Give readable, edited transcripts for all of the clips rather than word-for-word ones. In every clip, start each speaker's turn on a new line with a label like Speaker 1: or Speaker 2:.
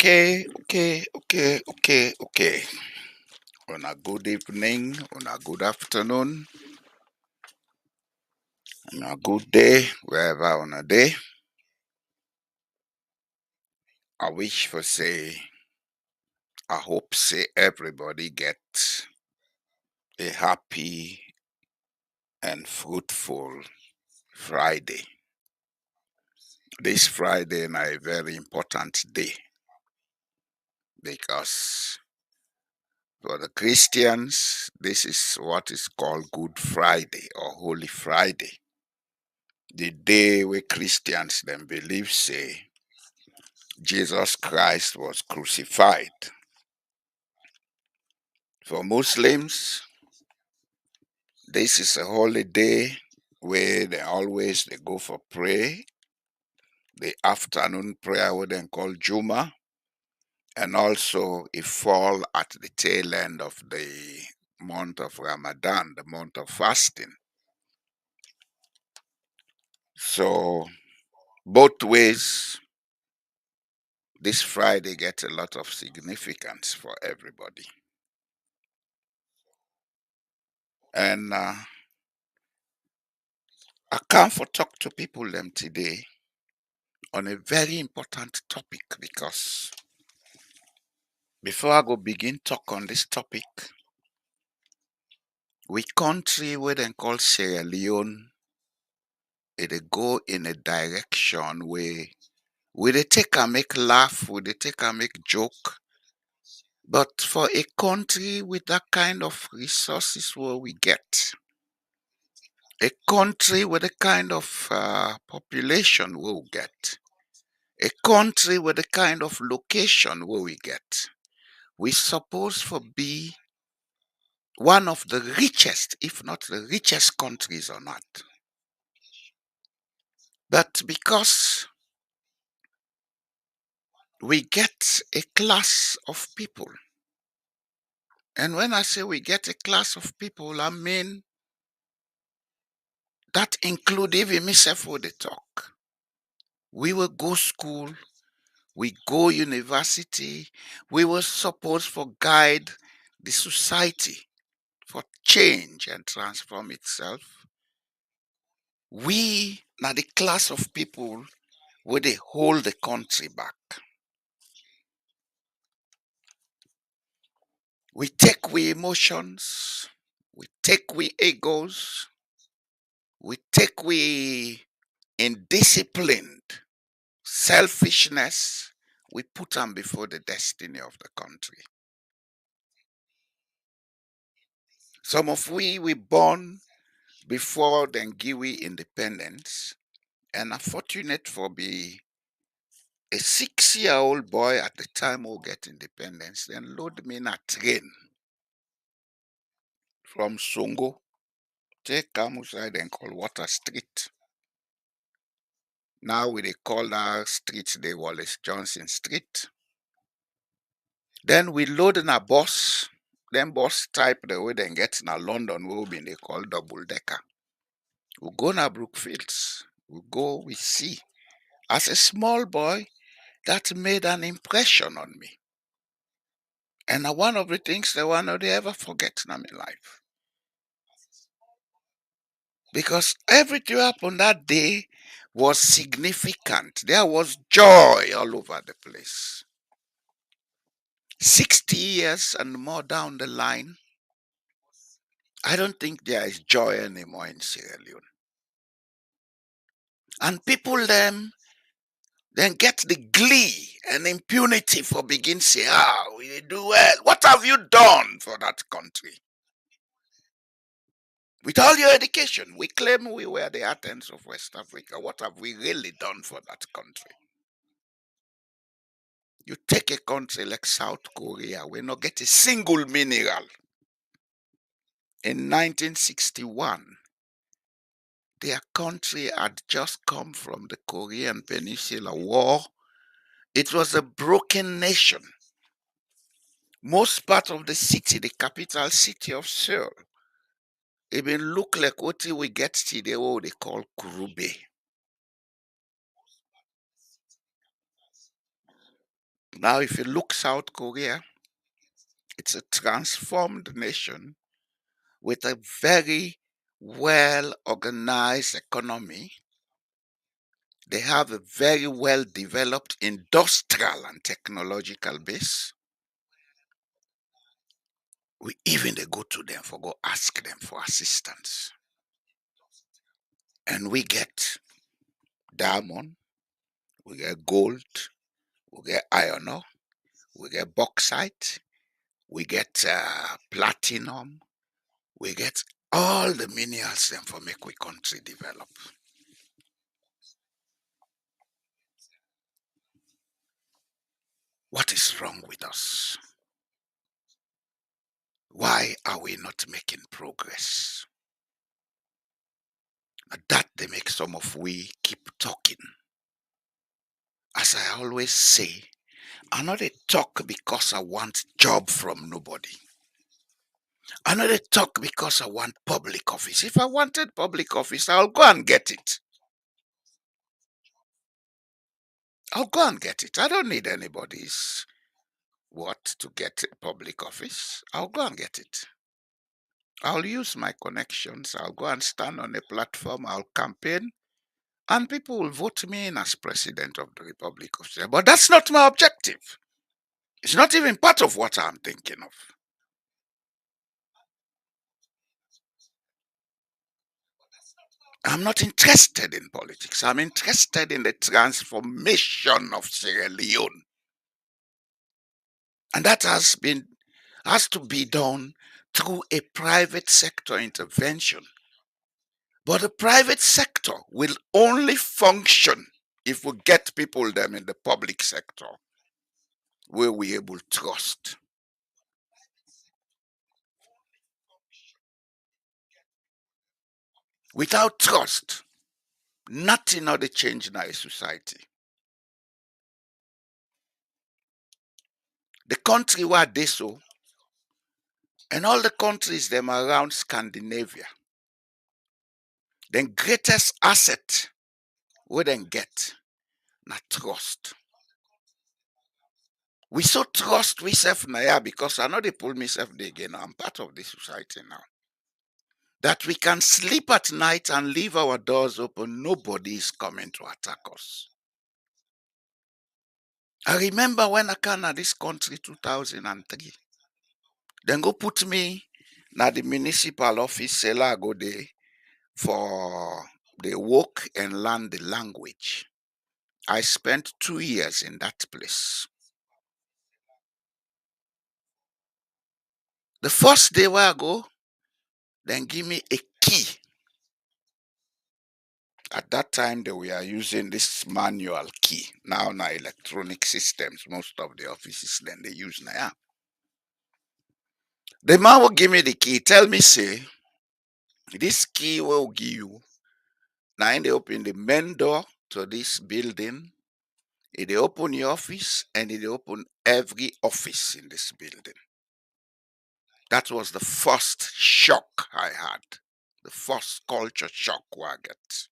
Speaker 1: Okay. On a good evening, on a good afternoon, on a good day, wherever on a day. I wish for say, I hope say everybody get a happy and fruitful Friday. This Friday is a very important day because for the Christians, this is what is called Good Friday or Holy Friday. The day where Christians then believe say Jesus Christ was crucified. For Muslims, this is a holiday where they go for pray, the afternoon prayer what they call Juma, and also it fall at the tail end of the month of Ramadan, the month of fasting. So both ways, this Friday gets a lot of significance for everybody. And I come for talk to people them today on a very important topic because before I go begin talk on this topic, we country where they call Sierra Leone, it go in a direction where they take and make laugh, where they take and make joke. But for a country with that kind of resources where we get, a country with the kind of population we'll get, a country with the kind of location where we get, we supposed to be one of the richest, if not the richest countries on earth. But because we get a class of people, and when I say we get a class of people, I mean that include even myself with the talk. We will go school, we go university, we were supposed to guide the society for change and transform itself. We now the class of people where they hold the country back. We take we emotions, we take we egos, we take we indisciplined selfishness, we put them before the destiny of the country. Some of we born before then give we independence and are fortunate for be a 6-year-old boy at the time we'll get independence, then load me in a train from Songo, take Kamusai then call Water Street. Now we they call our street the Wallace Johnson Street. Then we load in a bus. Then bus type the way then get in a London will be they call double decker. We go na Brookfields. We go, we see. As a small boy, that made an impression on me. And one of the things that one of they ever forget in my life. Because everything happened that day was significant. There was joy all over the place. 60 years and more down the line, I don't think there is joy anymore in Sierra Leone. And people then get the glee and impunity for begin say, we do well. What have you done for that country? With all your education, we claim we were the Athens of West Africa. What have we really done for that country? You take a country like South Korea, we not get a single mineral. In 1961, their country had just come from the Korean Peninsula War. It was a broken nation. Most part of the city, the capital city of Seoul, even look like what we get today, what they call Kurube. Now, if you look South Korea, it's a transformed nation with a very well organized economy. They have a very well developed industrial and technological base. We even they go to them for go ask them for assistance. And we get diamond, we get gold, we get iron ore, we get bauxite, we get platinum, we get all the minerals them for make we country develop. What is wrong with us? Why are we not making progress? That they make some of we keep talking. As I always say, I not dey talk because I want job from nobody. I not dey talk because I want public office. If I wanted public office, I'll go and get it. I'll go and get it. I don't need anybody's what to get public office. I'll go and get it. I'll use my connections. I'll go and stand on a platform. I'll campaign. And people will vote me in as president of the Republic of Sierra. But that's not my objective. It's not even part of what I'm thinking of. I'm not interested in politics. I'm interested in the transformation of Sierra Leone. And that has to be done through a private sector intervention. But the private sector will only function if we get people them in the public sector where we able to trust. Without trust, nothing other change in our society. The country where they so, and all the countries them around Scandinavia, the greatest asset we then get na trust. We so trust we self now because I know they pull myself there again. I'm part of the society now. That we can sleep at night and leave our doors open. Nobody is coming to attack us. I remember when I came to this country 2003. Then go put me na the municipal office seller go there for the work and learn the language. I spent 2 years in that place. The first day where I go, then give me a key. At that time, they were using this manual key. Now, electronic systems, most of the offices then they use now. The man will give me the key, tell me, say, this key will give you. Now, they open the main door to this building. They open your office and they open every office in this building. That was the first shock I had. The first culture shock I get.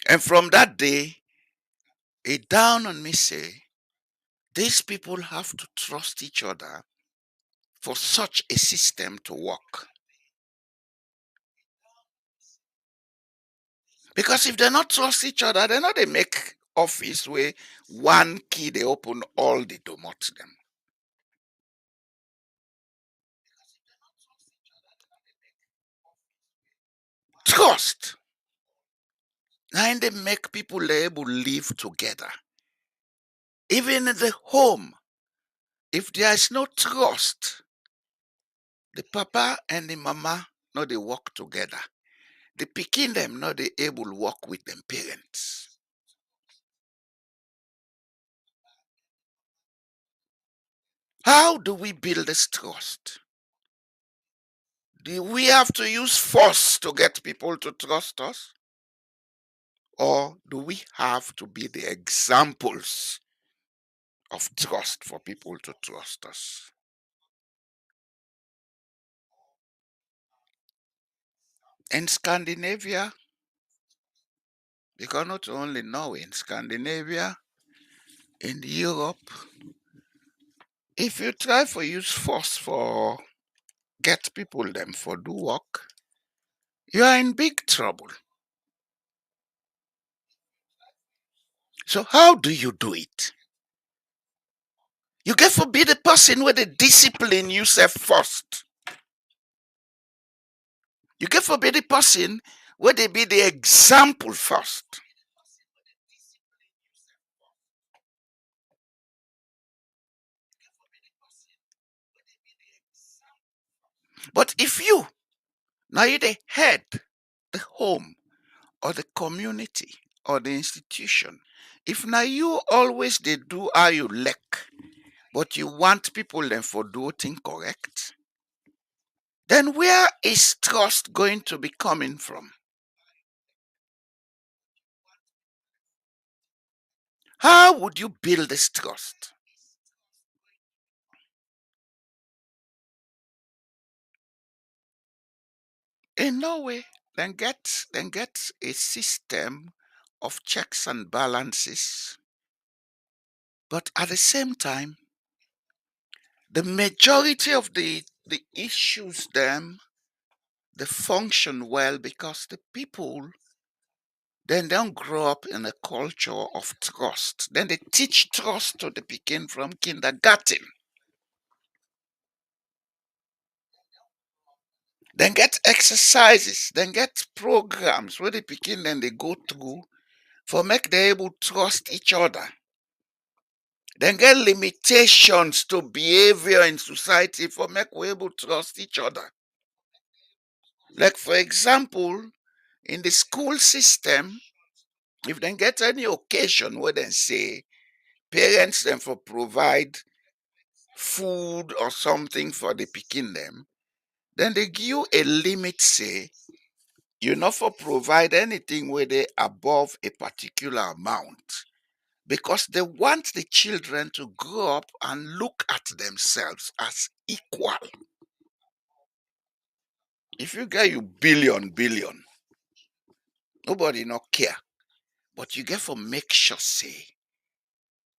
Speaker 1: And from that day, it dawned on me, say, these people have to trust each other for such a system to work. Because if they not trust each other, they not they make office where one key they open all the doors them. Trust. And they make people able to live together. Even in the home, if there is no trust, the papa and the mama no they work together. The pikin them no they able to work with them parents. How do we build this trust? Do we have to use force to get people to trust us? Or do we have to be the examples of trust for people to trust us? In Scandinavia, because not only Norway, in Scandinavia, In Europe, if you try for use force for get people them for do work, you are in big trouble. So how do you do it? You get for be the person where the discipline yourself first. You get for be the person where they be the example first. But if you now you the head, the home, or the community, or the institution, if now you always they do how you like, but you want people then for do thing correct, then where is trust going to be coming from? How would you build this trust? In Norway, then get a system of checks and balances, but at the same time, the majority of the issues them they function well because the people then don't grow up in a culture of trust. Then they teach trust to the begin from kindergarten. Then get exercises, then get programs where the begin then they go through for make they able trust each other. Then get limitations to behavior in society for make we able trust each other. Like for example, in the school system, if they get any occasion where they say parents then for provide food or something for the picking them, then they give you a limit, say you not for provide anything where they above a particular amount because they want the children to grow up and look at themselves as equal. If you get you billion, nobody not care. But you get for make sure say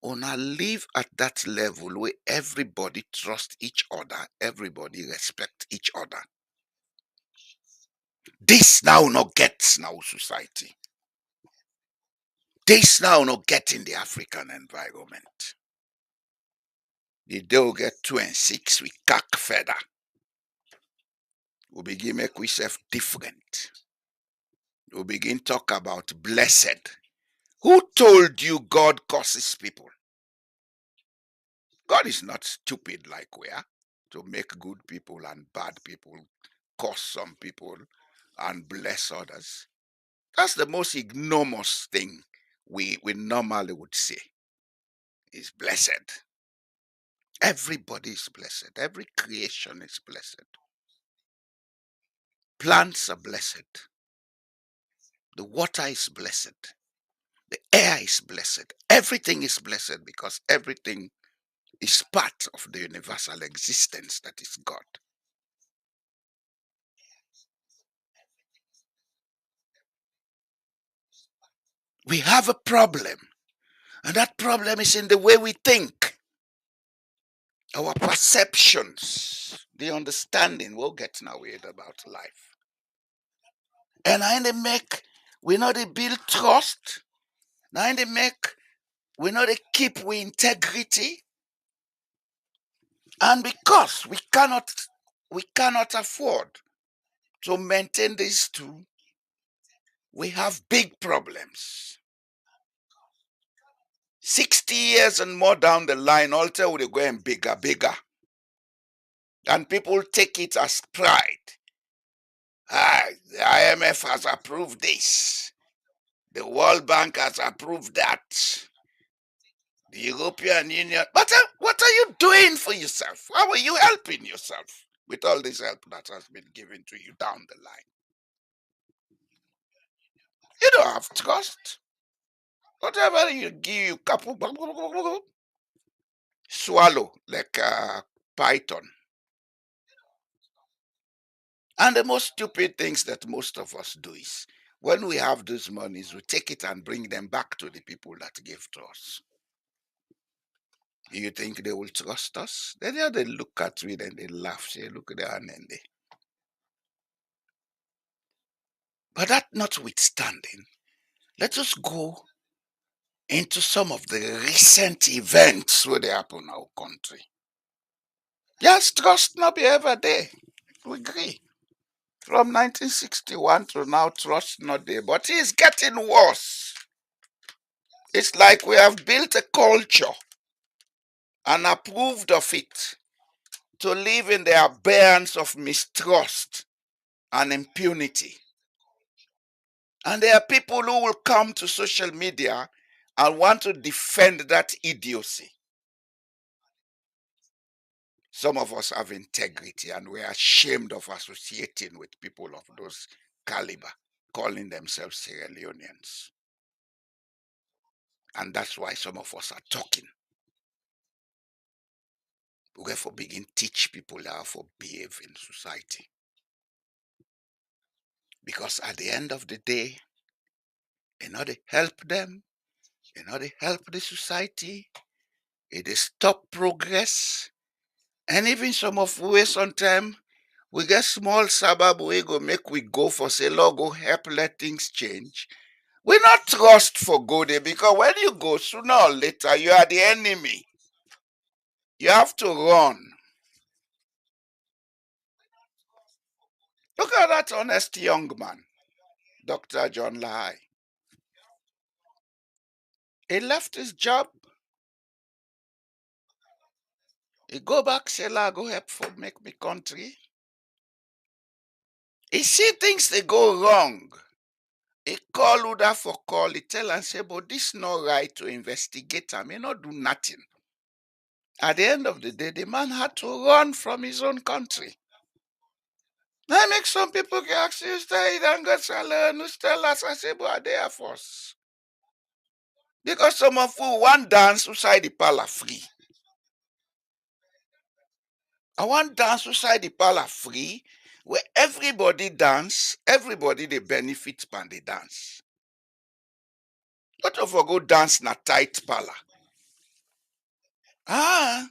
Speaker 1: una live at that level where everybody trust each other, everybody respect each other. This now not gets now society. This now not get in the African environment. The day we get 2 and 6, we cack feather. We begin make we self different. We begin talk about blessed. Who told you God curses people? God is not stupid like we are to make good people and bad people, curse some people and bless others. That's the most ignominious thing we normally would say is blessed. Everybody is blessed. Every creation is blessed. Plants are blessed. The water is blessed. The air is blessed. Everything is blessed because everything is part of the universal existence that is God. We have a problem, and that problem is in the way we think, our perceptions, the understanding we'll get now about life. And I they make we know they build trust. Now they make we know they keep we integrity. And because we cannot afford to maintain these two, we have big problems. 60 years and more down the line, alter will go and bigger. And people take it as pride. The IMF has approved this. The World Bank has approved that. The European Union. But what are you doing for yourself? How are you helping yourself with all this help that has been given to you down the line? You don't have trust. Whatever you give, you couple swallow like a python. And the most stupid things that most of us do is when we have those monies, we take it and bring them back to the people that gave to us. You think they will trust us? Then they look at me and they laugh. Say, look at their hand. But that notwithstanding, let us go into some of the recent events where they happen in our country. Yes, trust not be ever there. We agree. From 1961 to now, trust not there. But it's getting worse. It's like we have built a culture and approved of it to live in the abeyance of mistrust and impunity. And there are people who will come to social media and want to defend that idiocy. Some of us have integrity and we are ashamed of associating with people of those caliber, calling themselves Sierra Leoneans. And that's why some of us are talking. We therefore begin teach people how to behave in society. Because at the end of the day, in order to help them, in order to help the society, it is stop progress. And even some of we sometimes we get small suburb we go make we go for say, Lord, go help let things change. We not trust for go there because when you go sooner or later, you are the enemy. You have to run. Look at that honest young man, Dr. John Lahai. He left his job. He go back, say, "La, go help for make me country." He see things they go wrong. He call Uda for call. He tell and say, but this not right to investigate. I may not do nothing. At the end of the day, the man had to run from his own country. Now make some people get ask you, stay and go salon, who tell us, I say, but they are force. Because some of you want dance outside the parlor free. I want dance outside the parlor free, where everybody dance, everybody they benefit from the dance. Not of go dance na tight parlor. Ah,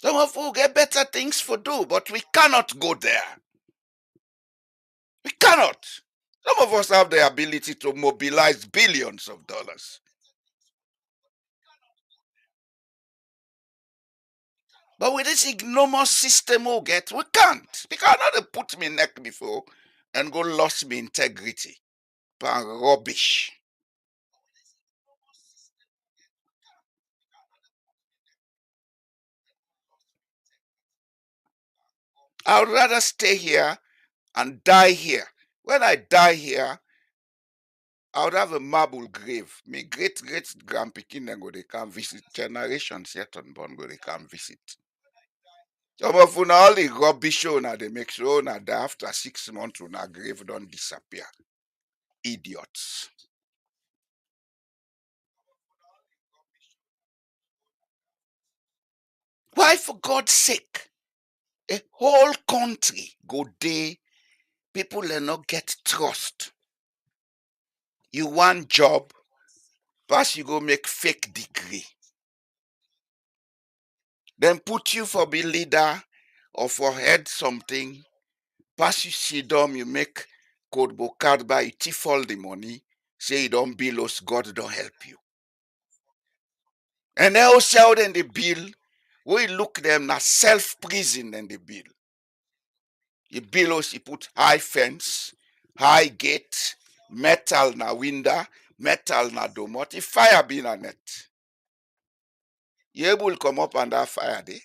Speaker 1: some of you get better things for do, but we cannot go there. We cannot. Some of us have the ability to mobilize billions of dollars. But with this ignomous system we get, we can't. Because I know they put me neck before and go lost me integrity. But rubbish. I would rather stay here and die here. When I die here, I would have a marble grave. My great great grandpikin then go they can visit. Generations yet unborn go they can visit. Some of una all the rubbish una they make sure una die after 6 months una grave don't disappear. Idiots. Why for God's sake? A whole country go day, people will not get trust. You want job, pass you go make fake degree. Then put you for be leader or for head something. Pass you sit down, you make code book card by you thief all the money. Say you don't bill us, God don't help you. And they also out in the bill, we look them na self-prison in the bill. You bill us, you put high fence, high gate, metal na window, metal na domot. If fire be na net, you able come up under fire there.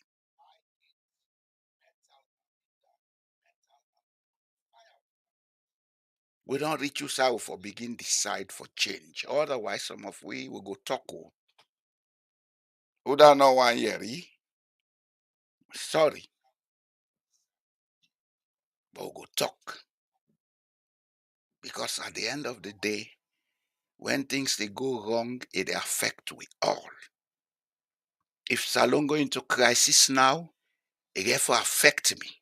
Speaker 1: We don't reach you out for begin decide for change. Otherwise, some of we will go talk. Who don't know 1 year? Sorry, but we'll go talk. Because at the end of the day, when things they go wrong, it affect we all. If Salon go into crisis now, it therefore affect me.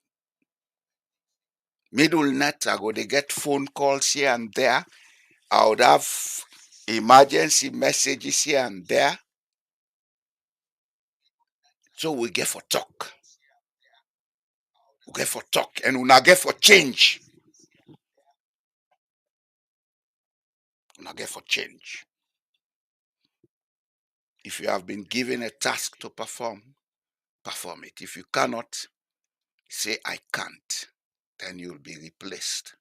Speaker 1: Middle night, I go they get phone calls here and there. I would have emergency messages here and there. So we get for talk. We get for talk and we not get for change. We not get for change. If you have been given a task to perform, perform it. If you cannot, say I can't. Then you'll be replaced.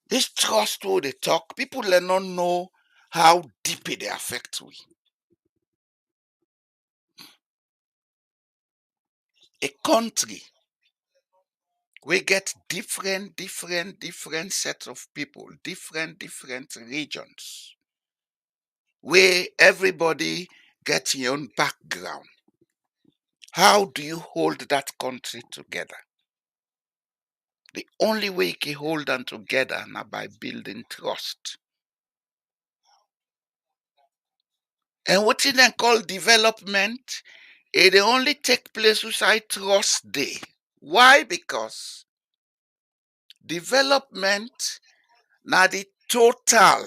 Speaker 1: This trust who they talk, people do not know how deep it affects we. A country we get different sets of people, different regions, where everybody gets your own background. How do you hold that country together? The only way you can hold them together now by building trust. And what you then call development, it only take place without trust day. Why? Because development now the total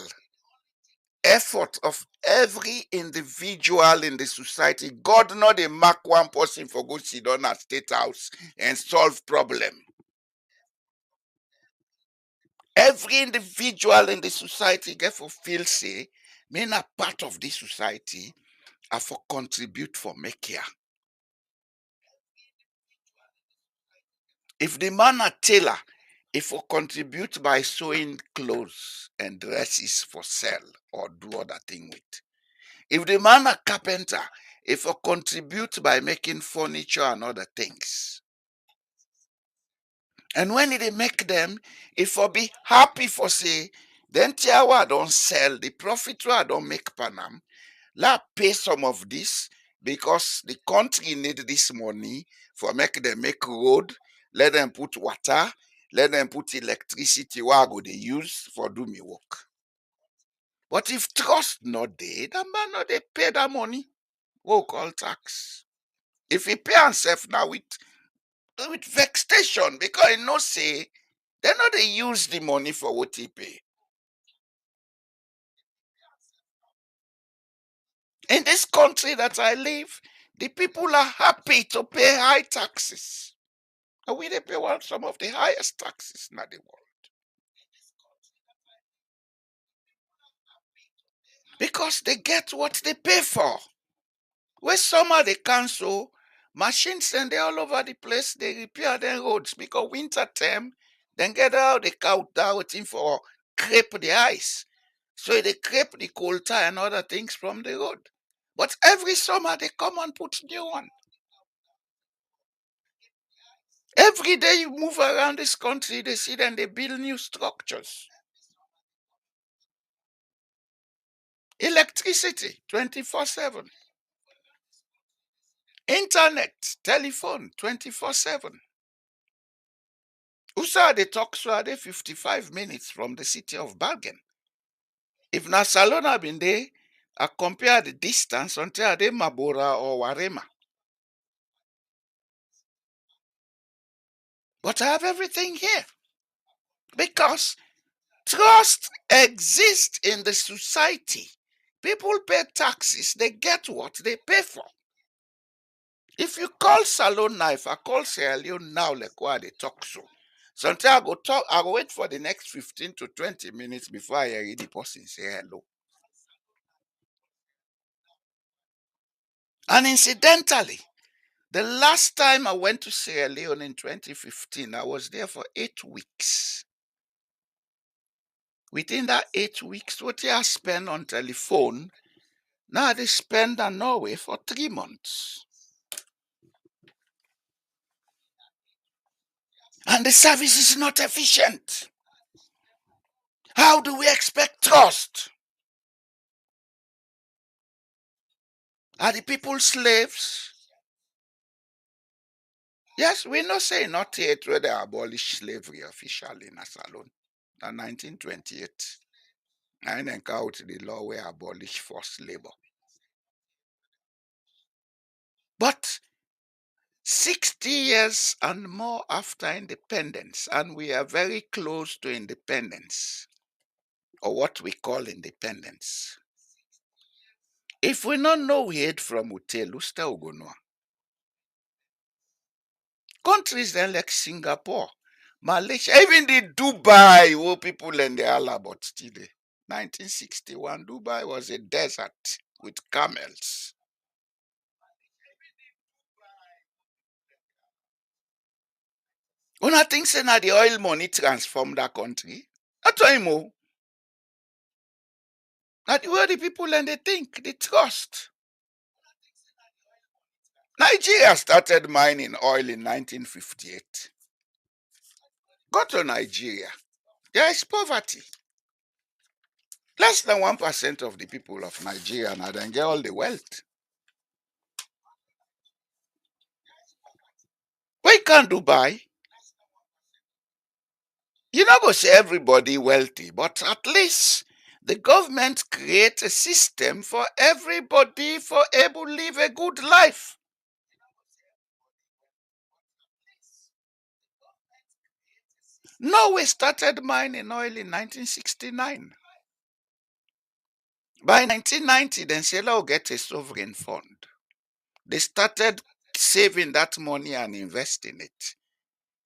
Speaker 1: effort of every individual in the society. God not dey mark one person for go sit down at state house and solve problem. Every individual in the society get for feel say, me na part of this society, I for contribute for make here. If the man a tailor, he for contribute by sewing clothes and dresses for sell or do other thing with. If the man a carpenter, he for contribute by making furniture and other things. And when they make them, if for be happy for say, then tiawa don't sell, the profit don't make panam, let pay some of this because the country need this money for make them make road, let them put water, let them put electricity where go they use for do me work. But if trust not there, the man not they pay that money. What we call tax. If he pay himself now with vexation because he no say they know they use the money for what he pay. In this country that I live, the people are happy to pay high taxes. And we they pay one some of the highest taxes in the world. Because they get what they pay for. When summer they cancel, machines and they all over the place, they repair their roads because winter time, then get out the cow down waiting for crepe the ice. So they crepe the coal tar and other things from the road. But every summer they come and put new one. Every day you move around this country, they see them, they build new structures. Electricity, 24/7. Internet, telephone, 24/7. Usa they talk so are they 55 minutes from the city of Bergen. If na Salona been there, I compare the distance until they Mabora or Warema. But I have everything here because trust exists in the society. People pay taxes, they get what they pay for. If you call Salona, if I call Sierra Leone now, like why they talk so. Sometimes I go wait for the next 15 to 20 minutes before I hear the person say hello. And incidentally, the last time I went to Sierra Leone in 2015, I was there for 8 weeks. Within that 8 weeks, what I spent on telephone, now they spend in Norway for 3 months. And the service is not efficient. How do we expect trust? Are the people slaves? Yes, we not say not yet where they abolished slavery officially in Salone. In 1928. I encountered the law where abolished forced labor. But 60 years and more after independence, and we are very close to independence, or what we call independence. If we not know we head from Hotel Usta Ugonwa, countries then like Singapore, Malaysia, even the Dubai, where people and the Alabot still there. 1961, Dubai was a desert with camels. Una think say na the oil money transform that country? That's why more. That's where the people and they think, they trust. Nigeria started mining oil in 1958. Go to Nigeria. There is poverty. Less than 1% of the people of Nigeria now then get all the wealth. Why can't Dubai? You not go say everybody wealthy, but at least the government create a system for everybody for able to live a good life. Norway started mining oil in 1969. By 1990, then Sierra will get a sovereign fund. They started saving that money and investing it.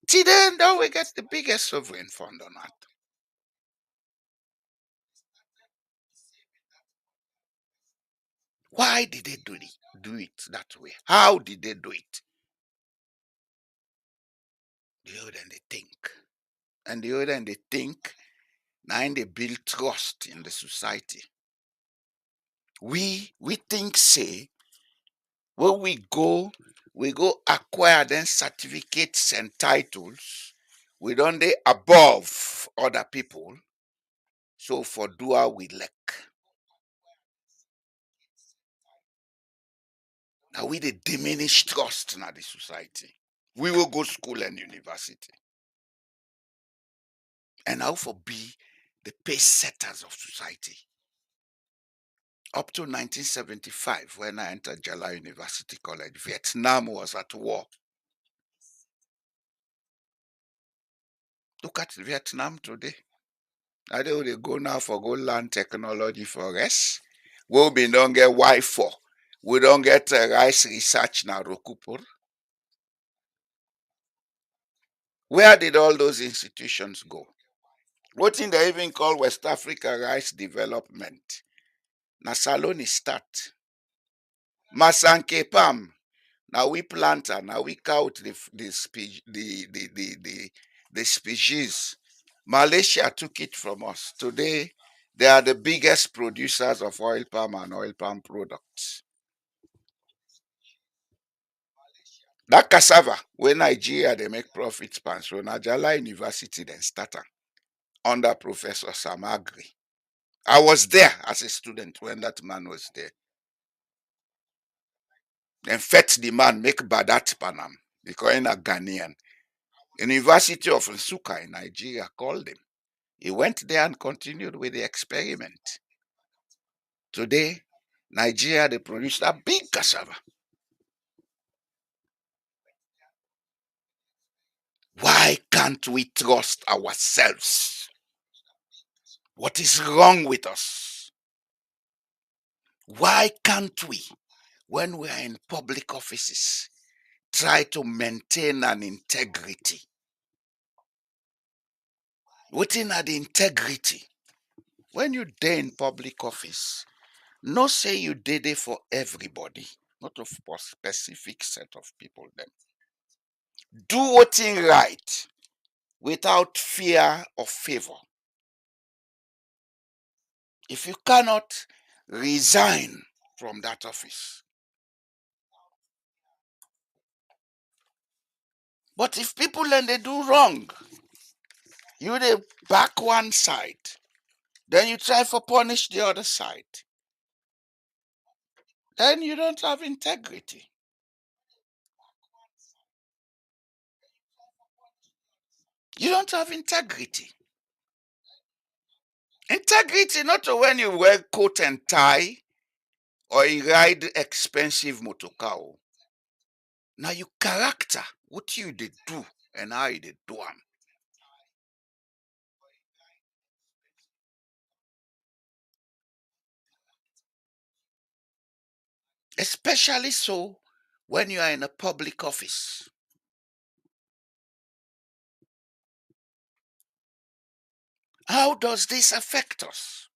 Speaker 1: Till then, Norway gets the biggest sovereign fund on earth. Why did they do it that way? How did they do it? The older they think. And the older they think, now they build trust in the society. We think say when we go acquire then certificates and titles. We don't they above other people. So for dua we lack. Now we they diminish trust in the society. We will go school and university. And how for be the pace setters of society. Up to 1975, when I entered Jala University College, Vietnam was at war. Look at Vietnam today. I know they go now for go learn technology for us. We don't get Wi-Fi. We don't get rice research now, Rokupur. Where did all those institutions go? What in they even call West Africa rice development? Na Saloni start. Masanke Palm. Now we planter, now we count the species. Malaysia took it from us. Today, they are the biggest producers of oil palm and oil palm products. That cassava, when Nigeria they make profits pan, so Najala University then started under Professor Samagri. I was there as a student when that man was there. Then fetch the man make Badat Panam because in a Ghanaian. University of Nsukka in Nigeria called him. He went there and continued with the experiment. Today, Nigeria they produce a big cassava. Why can't we trust ourselves? What is wrong with us? Why can't we, when we are in public offices, try to maintain an integrity? Within the integrity, when you day in public office, no say you did it for everybody, not for specific set of people. Then do what is right without fear or favor. If you cannot resign from that office, but if people and they do wrong, you they back one side, then you try for punish the other side. Then you don't have integrity. You don't have integrity. Integrity not when you wear coat and tie or you ride expensive motor car. Now your character, what you did do and how you did do them. Especially so when you are in a public office. How does this affect us?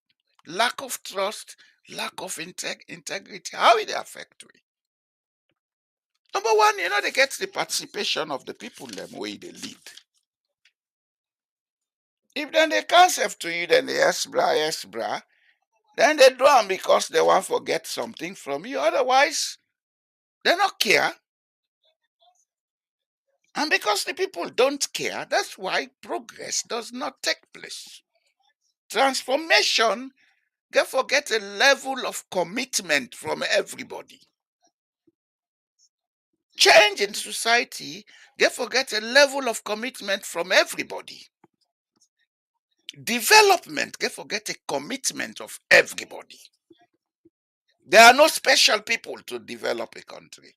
Speaker 1: Lack of trust, lack of integrity. How will it affect we? Number one, they get the participation of the people them way they lead. If then they can't serve to you, then they yes, brah. Then they do them because they want to get something from you. Otherwise, they not care. And because the people don't care, that's why progress does not take place. Transformation, therefore, get a level of commitment from everybody. Change in society, therefore, get a level of commitment from everybody. Development, therefore, get a commitment of everybody. There are no special people to develop a country.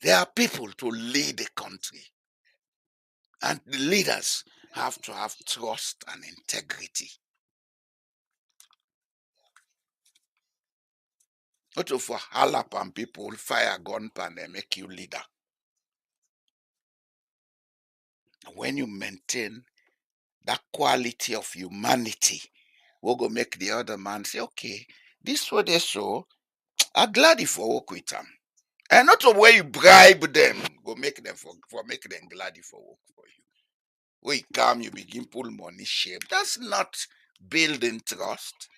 Speaker 1: There are people to lead a country. And the leaders have to have trust and integrity. Not to for halap and people fire gun pan and make you leader. When you maintain that quality of humanity, we go make the other man say, okay, this what they so, I'm glad if I work with them. And not the way you bribe them, go make them for make them glad if I work for you. When you come, you begin pull money shape. That's not building trust.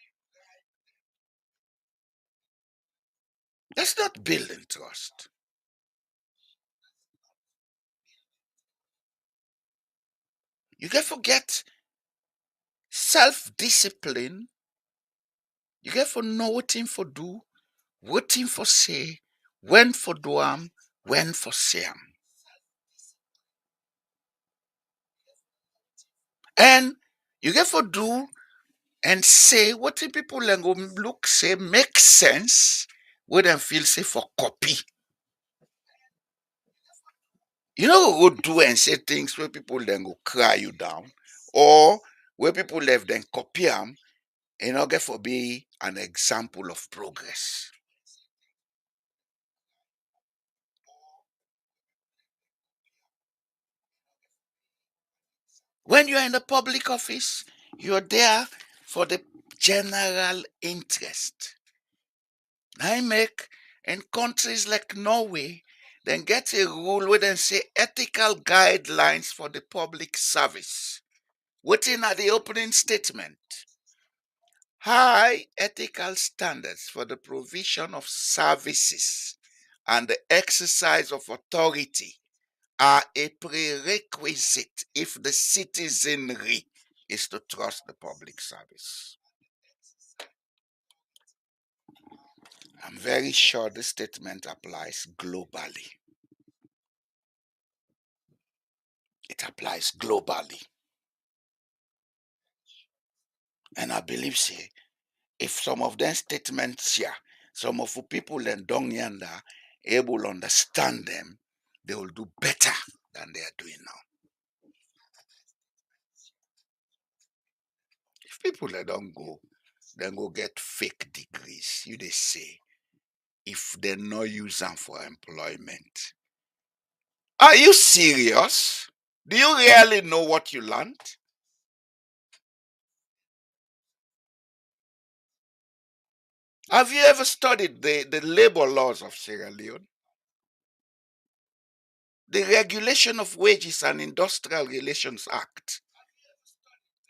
Speaker 1: That's not building trust. You can forget self-discipline. You get for know what thing for do, what thing for say, when for do am, when for say am. And you get for do and say what the people then go look say make sense, where them feel say for copy. You know go do and say things where people then go cry you down, or where people left then copy them, get for be an example of progress. When you are in the public office, you're there for the general interest. I make in countries like Norway, then get a rule where they say ethical guidelines for the public service. Within at the opening statement, high ethical standards for the provision of services and the exercise of authority are a prerequisite if the citizenry is to trust the public service. I'm very sure this statement applies globally. It applies globally. And I believe, say, if some of them statements here, some of the people in Dong Yanda able to understand them, they will do better than they are doing now. If people they don't go, then go get fake degrees, you they say, if they no use them for employment. Are you serious? Do you really know what you learned? Have you ever studied the labor laws of Sierra Leone? The Regulation of Wages and Industrial Relations Act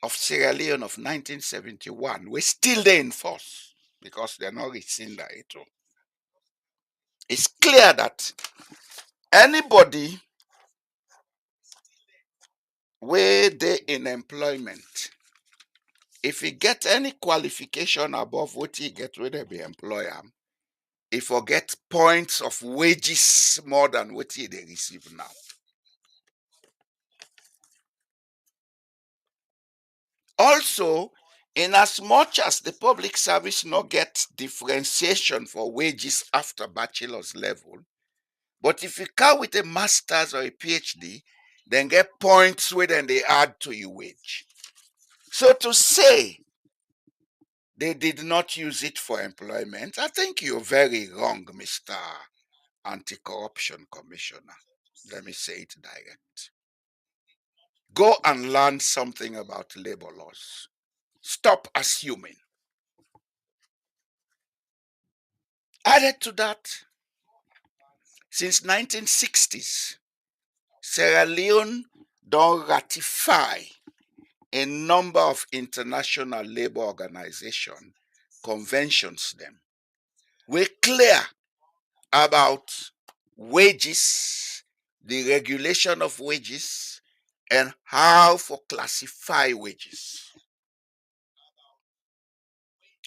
Speaker 1: of Sierra Leone of 1971 we're still there in force because they're not rescinded it. It's clear that anybody where they in employment, if he get any qualification above what he get where they be employer, he forget points of wages more than what he they receive now. Also, in as much as the public service not get differentiation for wages after bachelor's level, But if you come with a master's or a PhD, then get points where then they add to your wage. So to say they did not use it for employment, I think you're very wrong, Mr. Anti-Corruption Commissioner. Let me say it direct. Go and learn something about labor laws. Stop assuming. Added to that, since 1960s, Sierra Leone don't ratify a number of international labor organization conventions them. We're clear about wages, the regulation of wages, and how to classify wages.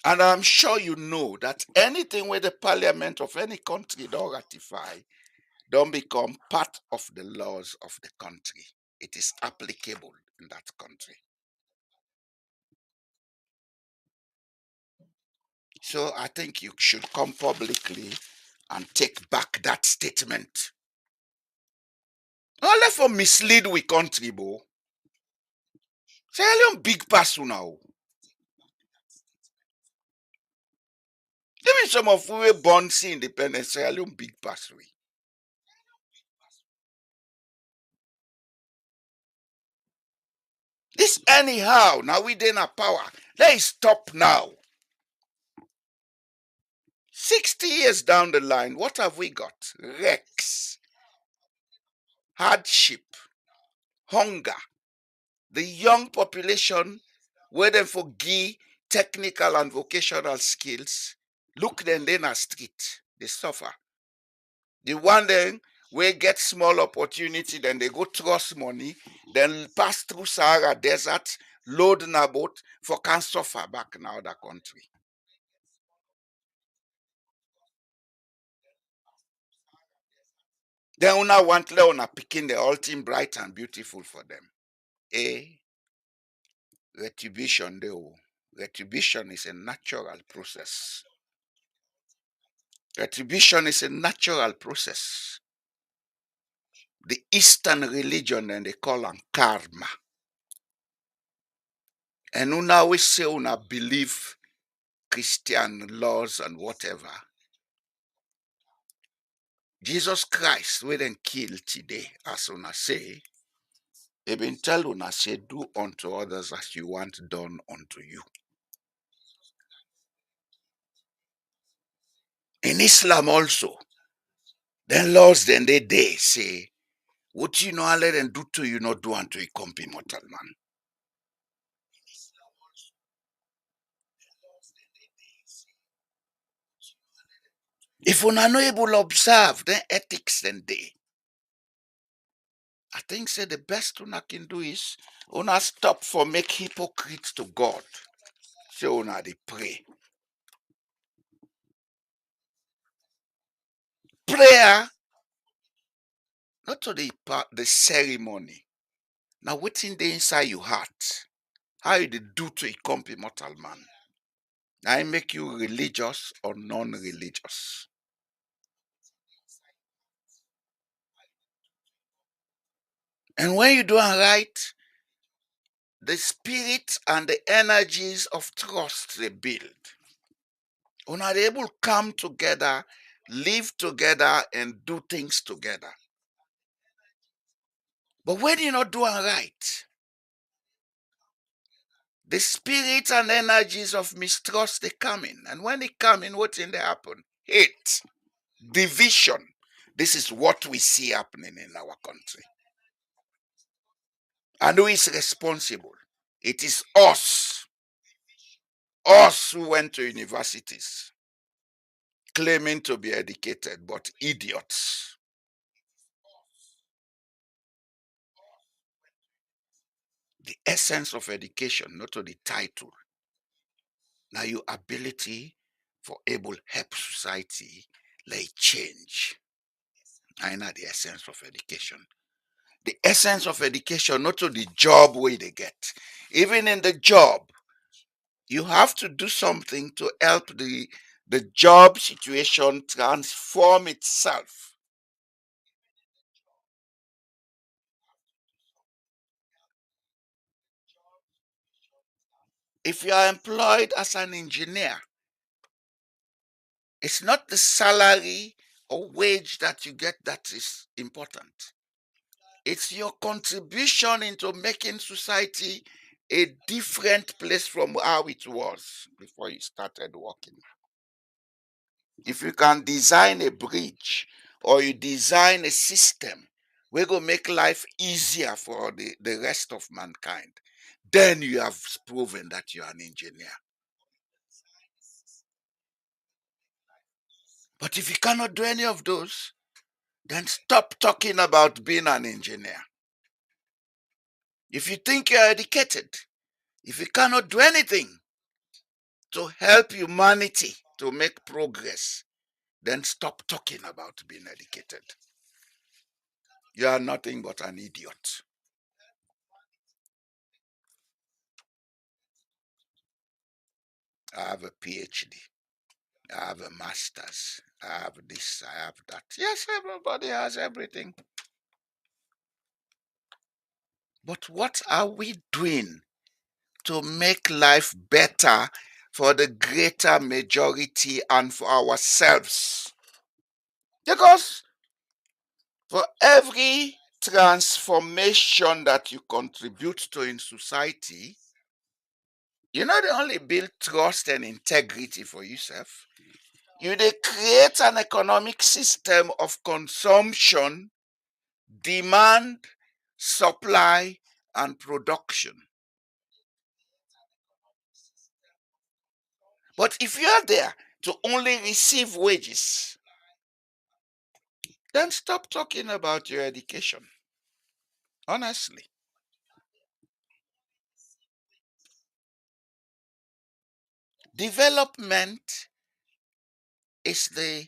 Speaker 1: And I'm sure you know that anything where the parliament of any country don't ratify don't become part of the laws of the country. It is applicable in that country. So I think you should come publicly and take back that statement. Not let for mislead we country, bo. Sierra Leone big pass now. Even some of we were born see independence, Sierra Leone big pass we. This anyhow, now we in a power. Let it stop now. 60 years down the line, what have we got? Wrecks, hardship, hunger. The young population, where them for give technical and vocational skills, look them in a street, they suffer. The one then we get small opportunity, then they go trust money, then pass through Sahara Desert, load in a boat for can suffer back in other country. Then una want una picking the ultimate bright and beautiful for them. A retribution though. Retribution is a natural process. Retribution is a natural process. The Eastern religion and they call them karma. And una always say una believe Christian laws and whatever. Jesus Christ, we then kill today, as una say, he been tell una say, do unto others as you want done unto you. In Islam also, then laws then they say, what you know let them do to you, not do unto a company mortal man. If una no able observe, then ethics then they. I think say the best una can do is una stop for make hypocrites to God. Say una they pray. Prayer, not to the ceremony. Now what's in the inside your heart? How you dey do to a company mortal man? Now I make you religious or non-religious. And when you do it right, the spirit and the energies of trust they build. When are they able to come together, live together, and do things together. But when you're not doing right, the spirit and energies of mistrust they come in. And when they come in, what's in there happen? Hate, division. This is what we see happening in our country. And who is responsible? It is us. Us who went to universities claiming to be educated, but idiots. The essence of education, not to the title. Now your ability for able help society like change. I know the essence of education. The essence of education, not to the job way they get. Even in the job, you have to do something to help the job situation transform itself. If you are employed as an engineer, it's not the salary or wage that you get that is important. It's your contribution into making society a different place from how it was before you started working. If you can design a bridge or you design a system, we're going to make life easier for the rest of mankind, then you have proven that you're an engineer. But if you cannot do any of those, then stop talking about being an engineer. If you think you're educated, if you cannot do anything to help humanity to make progress, then stop talking about being educated. You are nothing but an idiot. I have a PhD. I have a master's. I have this. I have that. Yes, everybody has everything. But what are we doing to make life better for the greater majority and for ourselves? Because for every transformation that you contribute to in society, you not only build trust and integrity for yourself, you they create an economic system of consumption, demand, supply, and production. But if you are there to only receive wages, then stop talking about your education. Honestly. Development is the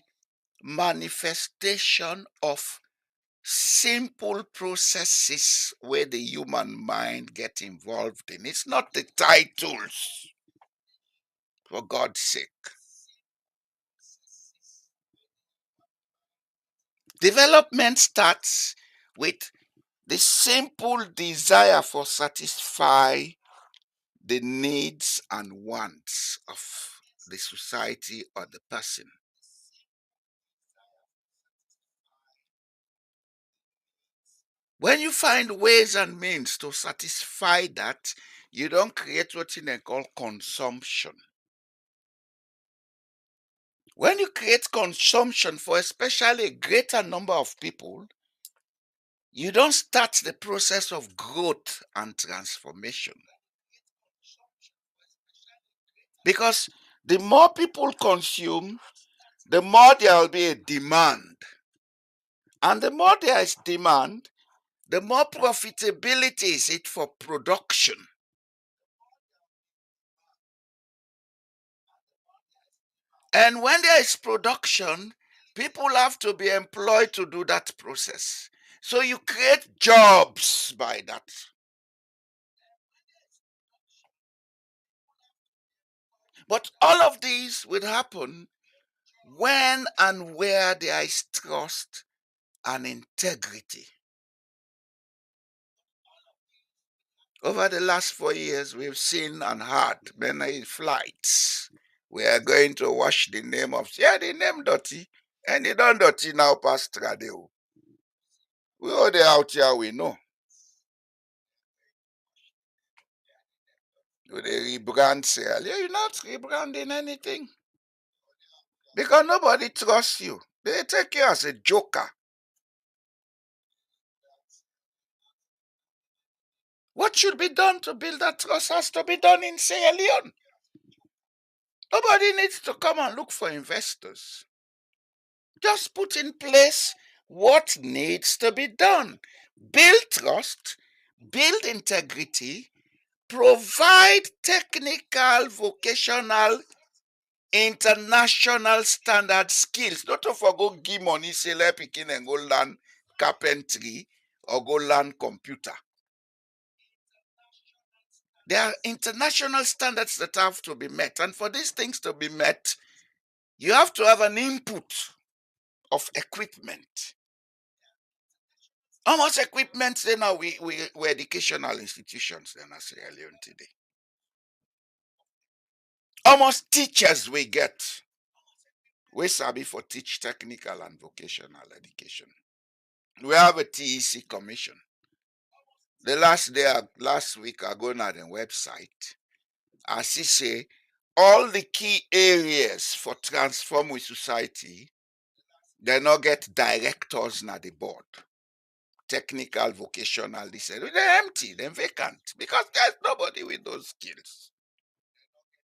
Speaker 1: manifestation of simple processes where the human mind get involved in. It's not the titles, for God's sake. Development starts with the simple desire for satisfy the needs and wants of the society or the person. When you find ways and means to satisfy that, you don't create what they call consumption. When you create consumption for especially a greater number of people, you don't start the process of growth and transformation. Because the more people consume, the more there will be a demand. And the more there is demand, the more profitability is it for production. And when there is production, people have to be employed to do that process. So you create jobs by that. But all of these will happen when and where there is trust and integrity. Over the last 4 years, we've seen and heard many flights. We are going to wash the name of, yeah, the name dirty. And it don't dirty now past radio. We all the out here we know. Do they rebrand Sierra Leone? You're not rebranding anything. Because nobody trusts you. They take you as a joker. What should be done to build that trust has to be done in Sierra Leone. Nobody needs to come and look for investors. Just put in place what needs to be done. Build trust, build integrity, provide technical, vocational, international standard skills. Not to forgo give money, say let pikin and go learn carpentry or go learn computer. There are international standards that have to be met. And for these things to be met, you have to have an input of equipment. How much equipment then are we educational institutions then as Sierra Leone today? almost teachers we get. We sabi for teach technical and vocational education. We have a TEC commission. The last week I go on the website. I see say all the key areas for transform with society, they not get directors na the board. Technical, vocational, they say they're empty, they're vacant because there's nobody with those skills.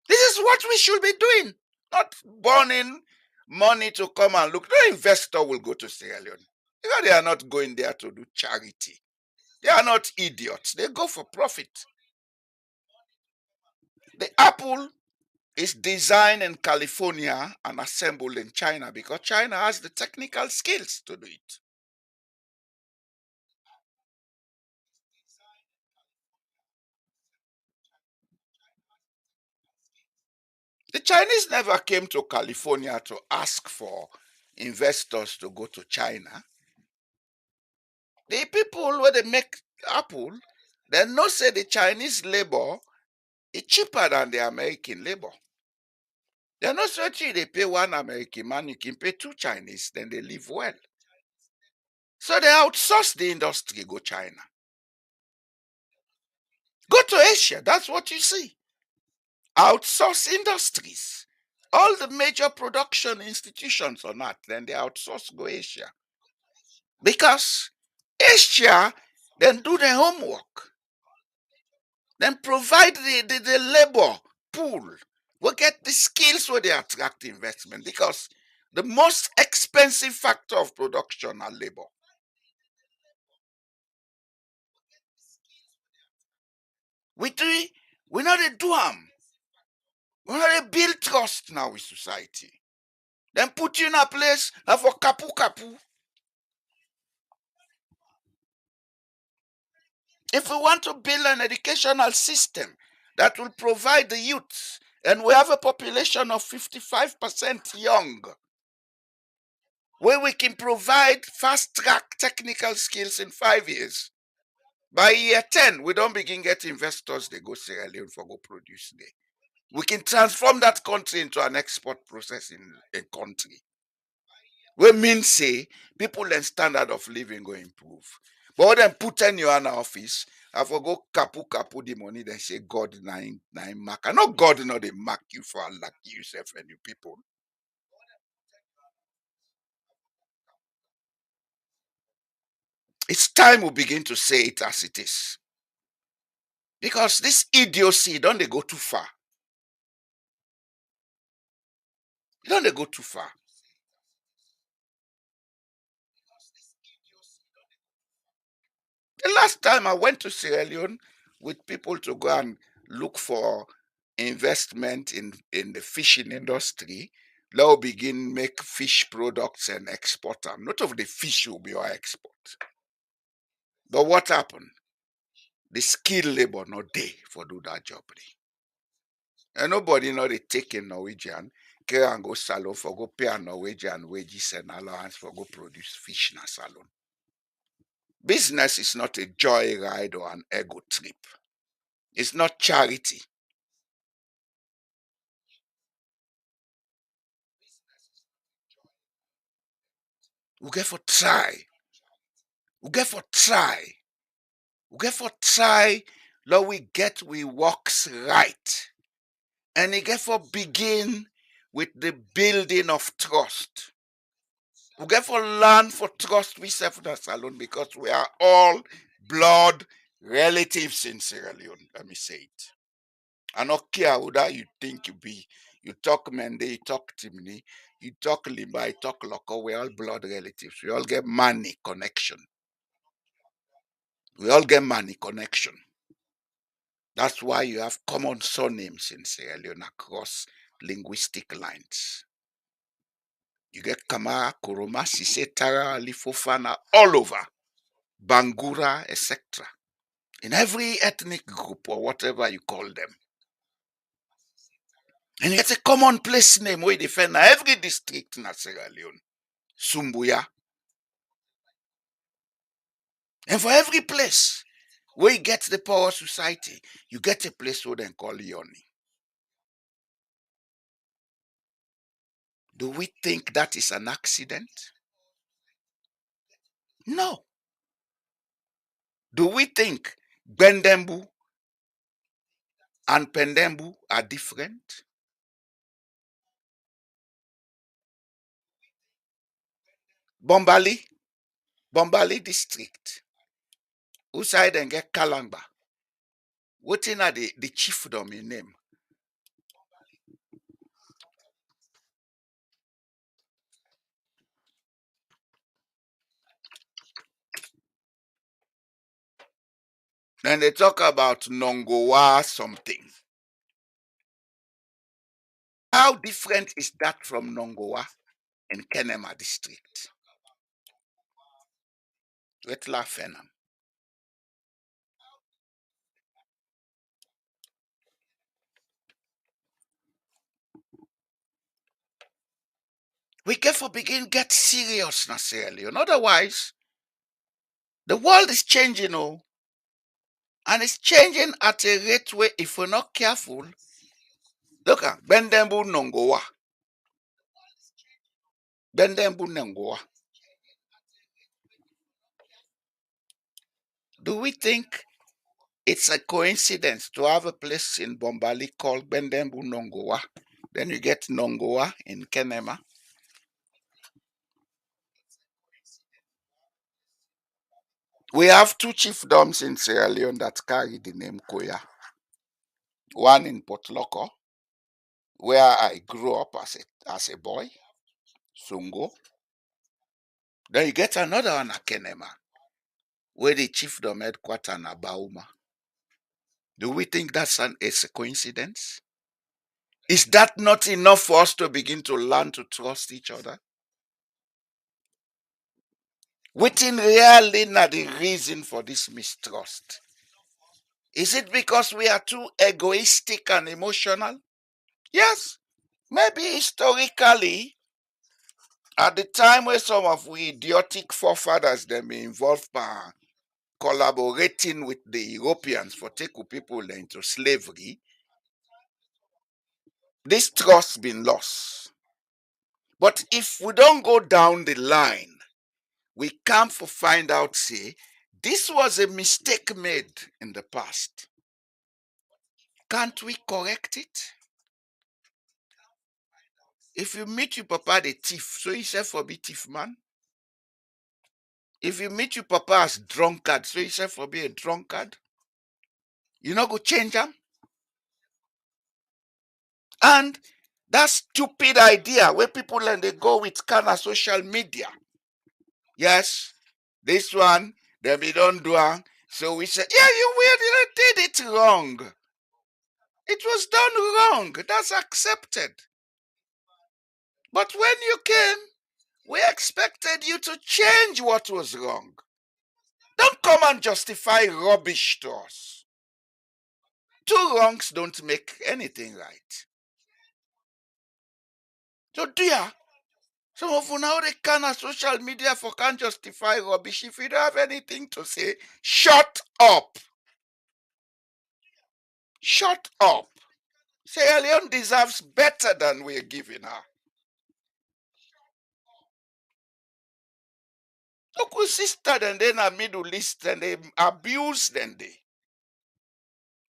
Speaker 1: This is what we should be doing, not burning money to come and look. No investor will go to Sierra Leone because they are not going there to do charity. They are not idiots. They go for profit. The apple is designed in California and assembled in China because China has the technical skills to do it. The Chinese never came to California to ask for investors to go to China. The people where they make apple, they know say the Chinese labor is cheaper than the American labor. They're not searching they pay one American man, you can pay two Chinese, then they live well. So they outsource the industry, go China. Go to Asia, that's what you see. Outsource industries. All the major production institutions are not, then they outsource go Asia. Because Asia then do the homework. Then provide the labor pool. We get the skills where they attract investment because the most expensive factor of production are labor. We know they do them. We know they build trust now with society. Then put you in a place for kapu kapu. If we want to build an educational system that will provide the youth, and we have a population of 55% young, where we can provide fast track technical skills in 5 years. By year 10, we don't begin get investors, they go Sierra Leone for go produce there. We can transform that country into an export processing a country. We mean say people and standard of living go improve. But then put in your own office, I for go kapu the money, then say God nine mark. I know God not they mark you for lucky yourself and you people. It's time we begin to say it as it is. Because this idiocy, don't they go too far? Don't they go too far? The last time I went to Sierra Leone with people to go and look for investment in the fishing industry, they'll begin make fish products and export them. Not of the fish will be our export. But what happened? The skilled labor not there for do that job. And nobody know they take a Norwegian, care and go salon for go pay a Norwegian wages and allowance for go produce fish in a salon. Business is not a joyride or an ego trip. It's not charity. We get for try. We get for try. We get for try. Lord, we works right. And we get for begin with the building of trust. We get for learn for trust we self us alone because we are all blood relatives in Sierra Leone. Let me say it. I don't care who that you think you be. You talk Mende, you talk Timni, you talk Limba, you talk Loco. We're all blood relatives. We all get money connection. We all get money connection. That's why you have common surnames in Sierra Leone across linguistic lines. You get Kamara, Kuruma, Sise, Tara, Lifofana, all over. Bangura, etc. In every ethnic group or whatever you call them. And it's a common place name where they find every district in Sierra Leone. Sumbuya. And for every place where you get the power society, you get a place where they call Yoni. Do we think that is an accident? No. Do we think Bendembu and Pendembu are different? Bombali, Bombali district, who side and get Kalamba. What in are the chiefdom in name? Then they talk about Nongowa something. How different is that from Nongowa in Kenema district? Wetla Fenam. We get for begin get serious now, Sierra Leone. Otherwise, the world is changing, oh, and it's changing at a rate where if we're not careful, look at Bendembu Nongowa. Bendembu Nongowa. Do we think it's a coincidence to have a place in Bombali called Bendembu Nongowa? Then you get Nongowa in Kenema. We have two chiefdoms in Sierra Leone that carry the name Koya. One in Port Loko, where I grew up as a boy, Sungo. Then you get another one at Kenema, where the chiefdom headquarters na Bauma. Do we think it's a coincidence? Is that not enough for us to begin to learn to trust each other? Waiting really not the reason for this mistrust. Is it because we are too egoistic and emotional? Yes. Maybe historically, at the time where some of we idiotic forefathers them be involved by collaborating with the Europeans for taking people into slavery, this trust been lost. But if we don't go down the line, we come to find out, say, this was a mistake made in the past. Can't we correct it? If you meet your papa the thief, so he said for be thief man. If you meet your papa as drunkard, so he said for be a drunkard. You not go change them. And that stupid idea where people and they go with kind of social media. Yes, this one, then we don't do it. So we say, yeah, you did it wrong. It was done wrong. That's accepted. But when you came, we expected you to change what was wrong. Don't come and justify rubbish to us. Two wrongs don't make anything right. So dear, some of you now they can on social media for can't justify rubbish. If you don't have anything to say, shut up. Shut up. Sierra Leone deserves better than we're giving her. Look, we sister and then a Middle East and they abuse them.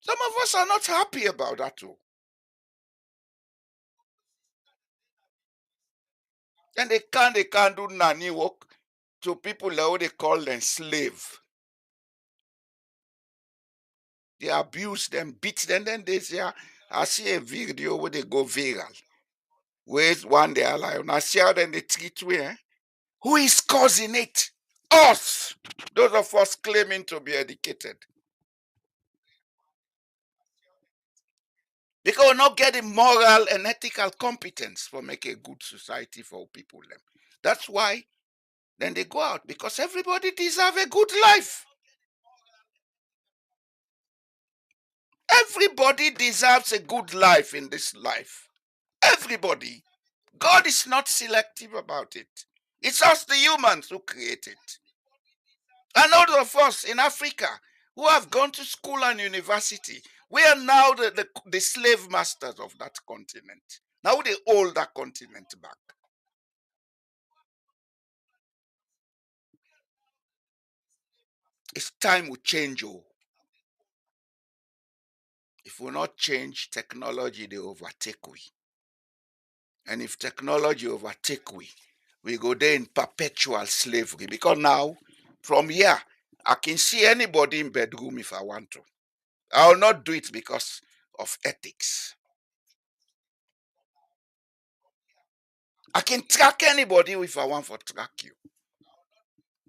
Speaker 1: Some of us are not happy about that too. And they can't do nanny work to people that they call them slave. They abuse them, beat them, then they say, I see a video where they go viral. Where's one they are like, I see how then they treat we, eh? Who is causing it? Us! Those of us claiming to be educated. Because we're not getting moral and ethical competence for making a good society for people. Them. That's why then they go out, because everybody deserves a good life. Everybody deserves a good life in this life. Everybody. God is not selective about it. It's us, the humans, who create it. And all of us in Africa who have gone to school and university, we are now the slave masters of that continent. Now they hold that continent back. It's time we change. Oh, if we not change, technology they overtake we. And if technology overtake we go there in perpetual slavery. Because now, from here, I can see anybody in bedroom if I want to. I will not do it because of ethics. I can track anybody if I want to track you.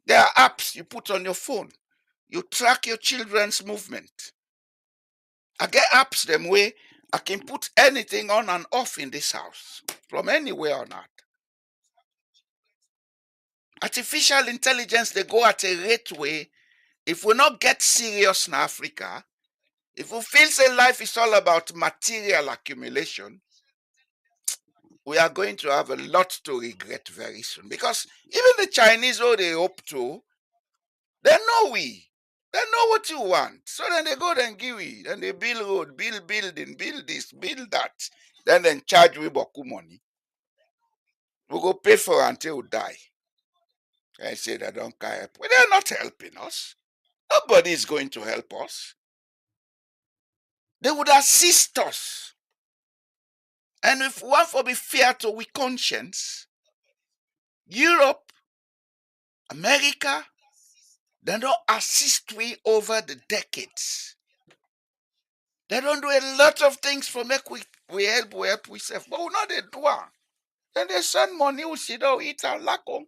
Speaker 1: There are apps you put on your phone. You track your children's movement. I get apps them way I can put anything on and off in this house from anywhere on earth. Artificial intelligence they go at a rate way. If we not get serious in Africa, if we feel say life is all about material accumulation, we are going to have a lot to regret very soon. Because even the Chinese, oh, they hope to, they know we. They know what you want. So then they go and give we. Then they build road, build building, build this, build that. Then charge we boku money. We go pay for it until we die. I say they don't care. But they're not helping us. Nobody is going to help us. They would assist us. And if one for be fair to we conscience, Europe, America, they don't assist we over the decades. They don't do a lot of things for make we help we self. But we know they do. Then they send money, we sit down, eat and lack on.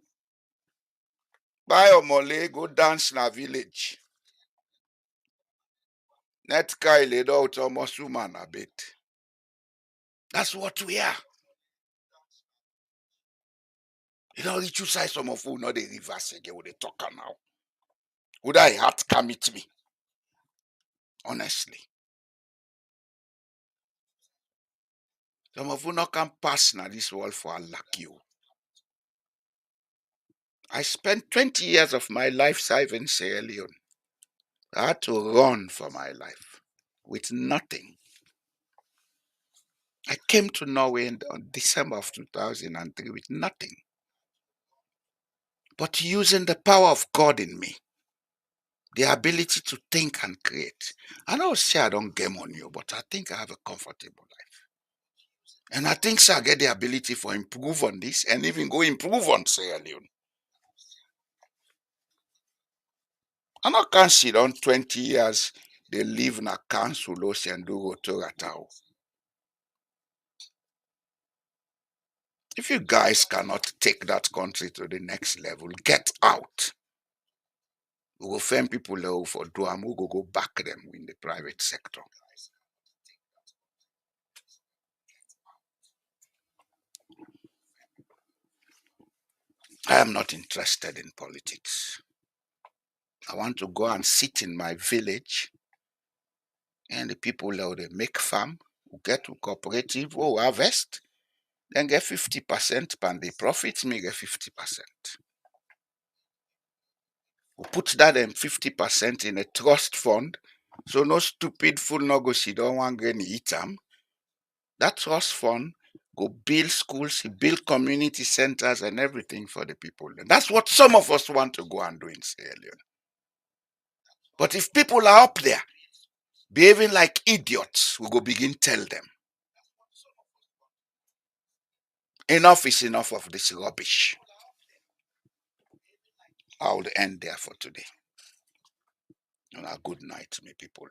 Speaker 1: Buy a mole, go dance in a village. Net guy laid out almost woman a bit. That's what we are. You know, you say some of you know the reverse again with the talker now. Would I heart commit me? Honestly. Some of you not can pass now this world for like you. I spent 20 years of my life serving Sierra Leone. I had to run for my life with nothing. I came to Norway on December of 2003 with nothing. But using the power of God in me, the ability to think and create. I know say I don't game on you, but I think I have a comfortable life. And I think so I get the ability for improve on this and even go improve on Sierra Leone. I not can sit on 20 years they live in a council and do Toratao. If you guys cannot take that country to the next level, get out. We will find people who for do and we go back them in the private sector. I am not interested in politics. I want to go and sit in my village and the people who they make farm, who get to cooperative, who harvest, then get 50% and the profits me get 50%. We put that 50% in a trust fund. So no stupid fool no go sit down one grain eat them. That trust fund go build schools, build community centers and everything for the people. And that's what some of us want to go and do in Sierra Leone. But if people are up there behaving like idiots, we go begin tell them. Enough is enough of this rubbish. I will end there for today. And a good night, my people.